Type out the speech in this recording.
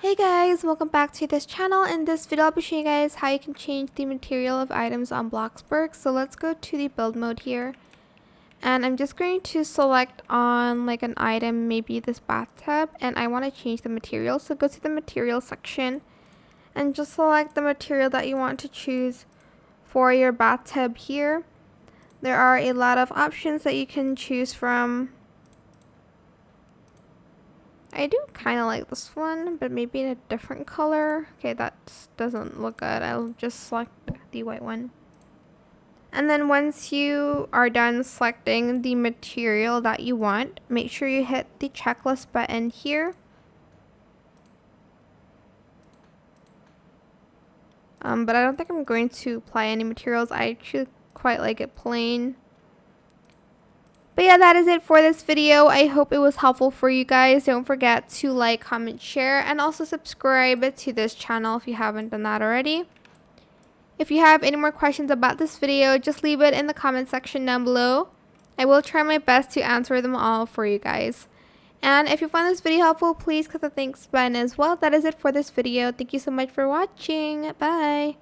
Hey guys, welcome back to this channel. In this video I'll be showing you guys how you can change the material of items on Bloxburg. So let's go to the build mode here, and I'm just going to select on like an item, maybe this bathtub, and I want to change the material. So go to the material section and just select the material that you want to choose for your bathtub here. There are a lot of options that you can choose from. I do kind of like this one, but maybe in a different color. Okay, that doesn't look good. I'll just select the white one. And then once you are done selecting the material that you want, make sure you hit the checklist button here. But I don't think I'm going to apply any materials. I actually quite like it plain. But yeah, that is it for this video. I hope it was helpful for you guys. Don't forget to like, comment, share, and also subscribe to this channel if you haven't done that already. If you have any more questions about this video, just leave it in the comment section down below. I will try my best to answer them all for you guys. And if you found this video helpful, please click the thanks button as well. That is it for this video. Thank you so much for watching. Bye.